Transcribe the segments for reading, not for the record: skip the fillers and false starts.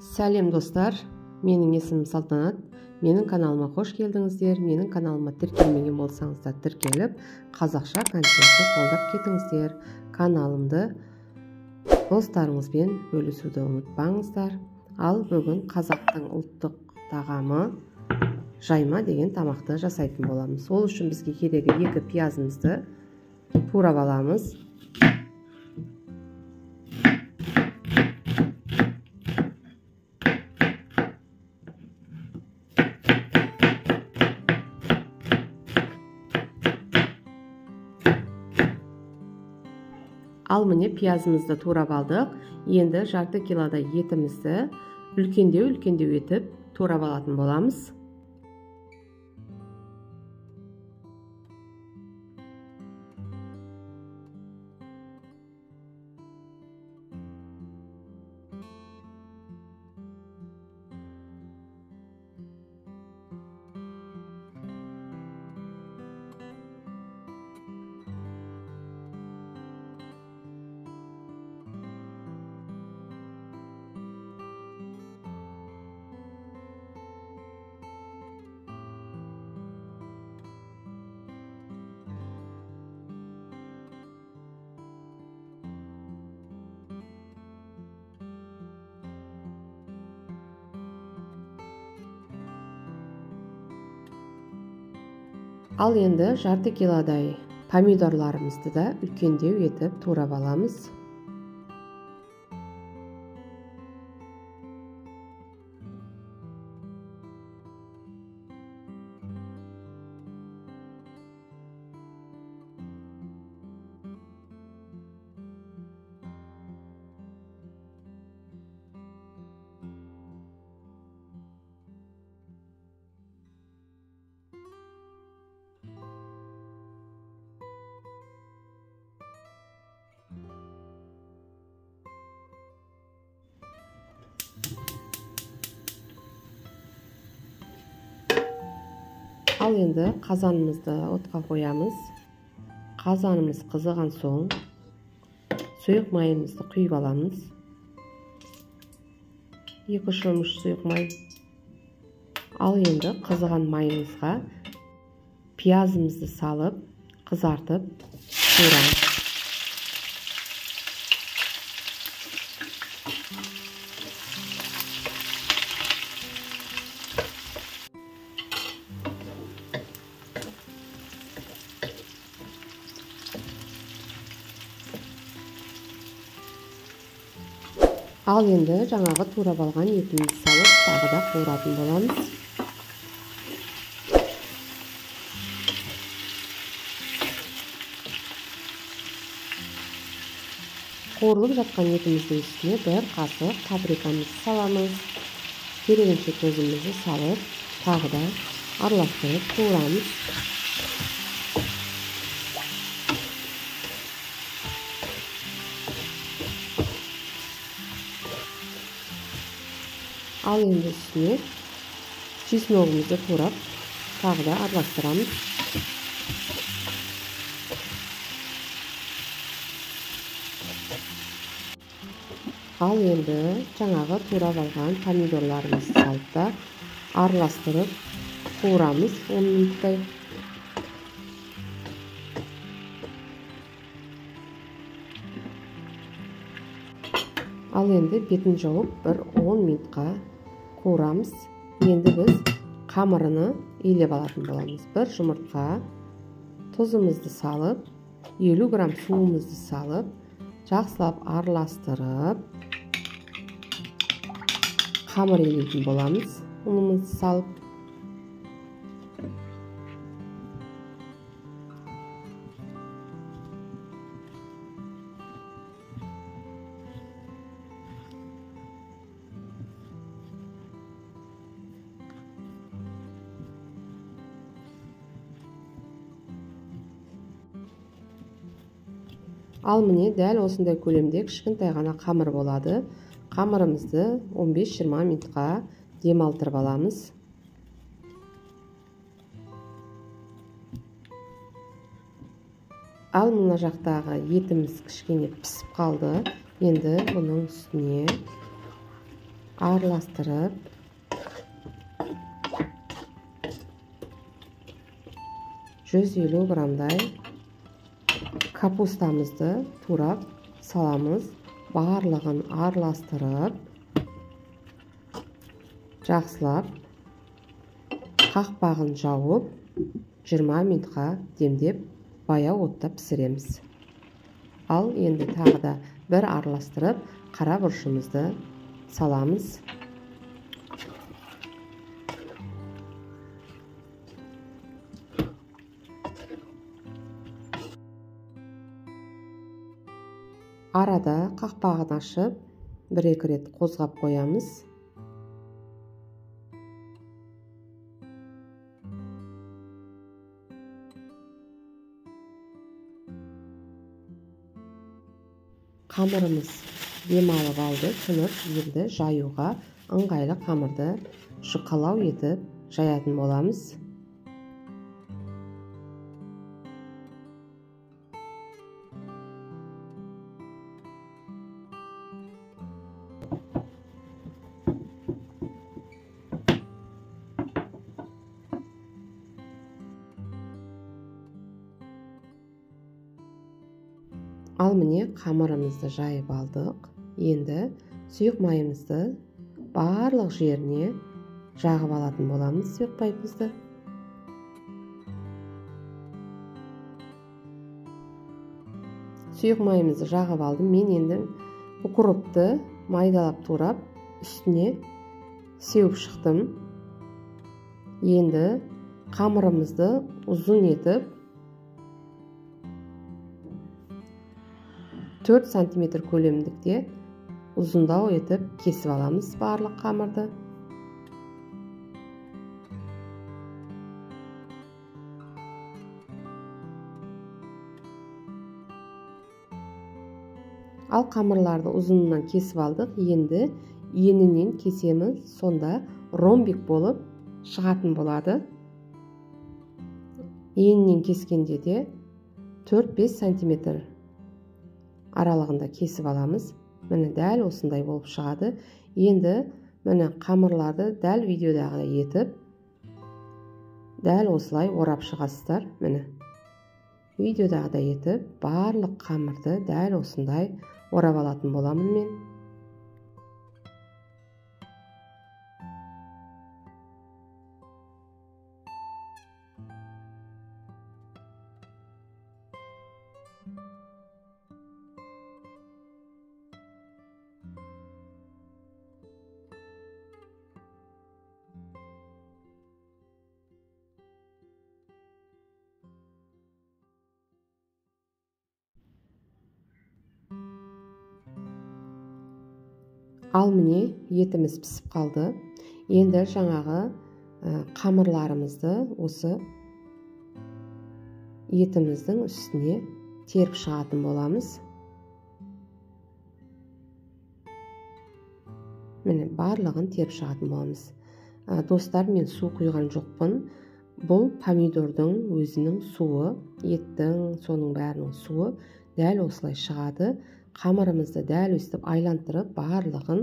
Сәлем достар, менің есімім Салтанат. Менің каналыма қош келдіңіздер. Менің каналыма тіркелмеген болсаңыздар тіркеліп, қазақша контентті қолдап кетіңіздер. Каналымды достарыңызбен бөлісуді ұмытпаңыздар. Ал бүгін қазақтың ұлттық тағамы жайма деген тамақты жасайтын боламыз. Ол үшін бізге керегі 2 пиязымызды турап аламыз. Ал міне пиязымызды турап алдық. Енді жарты килодай етімізді үлкендеу етіп турап алатын боламыз. Ал енді жарты килодай помидорларымызды да үлкендеу етіп турап аламыз. Ал енді қазанымызды отқа қоямыз. Қазанымыз қызыған соң сұйық майымызды құйып аламыз. 2 шөміш сұйық май. Ал енді қызыған майымызға пиязымызды салып, қызартып қуырамыз. Ал енді жаңағы турап алған етімізді салып, тағы да қуыратын боламыз. Қуырылып жатқан етіміздің үстіне 1 қасық паприкамызды саламыз. Керегінше көзімізді салып, тағы да араластырып қуырамыз. Ал енді үстіне чесногымызды турап, тағы да араластырамыз. Ал енді жаңағы турап алған помидорларымызды салып та араластырып қуырамыз 10 минуттай. Ал енді бетін жауып 10 минутқа қуырамыз. Енді біз қамырыны илеп алатын боламыз. 1 жұмыртқа, тұзымызды салып, 50 грамм суымызды салып, жақсылап араластырып, қамыр илейтін боламыз. Ұнымызды салып. Ал міне дәл осындай көлемде кішкентай ғана қамыр болады. Қамырымызды 15-20 минутқа демалтырып аламыз. Ал мына жақтағы етіміз кішкене пісіп қалды. Енді бұның үстіне aralastırıp %50 gramday kapustamızды турап саламыз. Барлығын араластырып, жақсылап қақпағын жауып 20 минутқа демдеп баяу отта пісіреміз. Ал енді тағы да бір араластырып, қара бұрышымызды саламыз. Арада қақпағын ашып, 1-2 рет қозғап қоямыз. Қамырымыз демалып алды, тынып, енді жаюға ыңғайлы қамырды жұқалау етіп жаятын боламыз. Ал міне қамырымызды жайып алдық. Енді сұйық майымызды барлық жеріне жағып алатын боламыз. Сұйық майымызды. Сұйық майымызды жағып алдым. Мен енді укропты майдалап турап үстіне сеуіп шықтым. Енді қамырымызды ұзын етіп 4 см көлемдікте ұзындау етіп кесіп аламыз барлық қамырды. Ал қамырларды ұзынынан кесіп алдық. Енді енінен кесеміз. Сонда ромбик болып шығатын болады. Енінен кескенде де 4-5 см аралығында кесіп аламыз. Міне дәл осындай болып шығады. Енді міне қамырларды дәл видеодағыдай етіп, дәл осылай орап шығасыздар. Міне видеодағыдай етіп, барлық қамырды дәл осындай орап алатын боламын мен. Ал міне етіміз пісіп қалды. Енді жаңағы қамырларымызды осы етіміздің үстіне теріп шығатын боламыз. Міне барлығын теріп шығатын боламыз. Достар, мен су құйған жоқпын. Бұл помидордың өзінің суы, еттің соның бәрінің суы дәл осылай шығады. Қамырымызды дәл өстіп айландырып, барлығын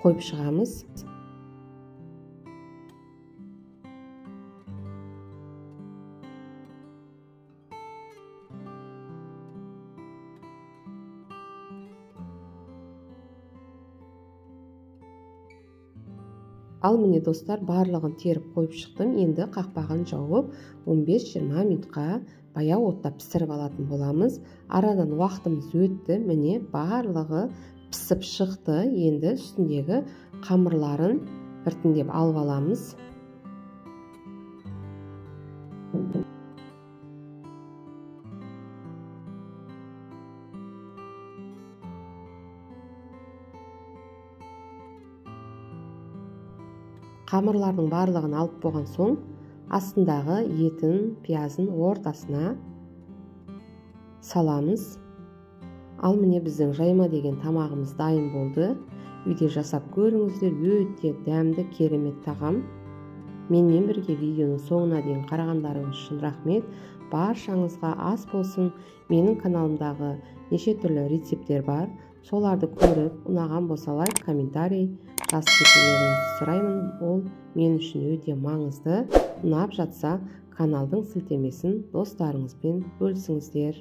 қойып шығамыз. Ал міне достар, барлығын теріп қойып шықтым. Енді қақпағын жауып 15-20 минутқа баяу отта пісіріп алатын боламыз. Арадан уақытымыз өтті. Міне барлығы пісіп шықты. Енді үстіндегі қамырларын біртіндеп алып аламыз. Қамырлардың барлығын алып болған соң, астындағы етін, пиязын ортасына саламыз. Ал міне біздің жайма деген тамағымыз дайын болды. Үйде жасап көріңіздер, өте дәмді, керемет тағам. Менімен бірге видеоның соңына дейін қарағандарыңыз үшін рахмет. Баршаңызға ас болсын. Менің каналымдағы неше түрлі рецепттер бар. Соларды көріп, ұнаған болса лайк, комментарий жазып кетулеріңізді сұраймын. Ол мен үшін өте маңызды. Ұнап жатса каналдың сілтемесін достарыңызбен бөлісіңіздер.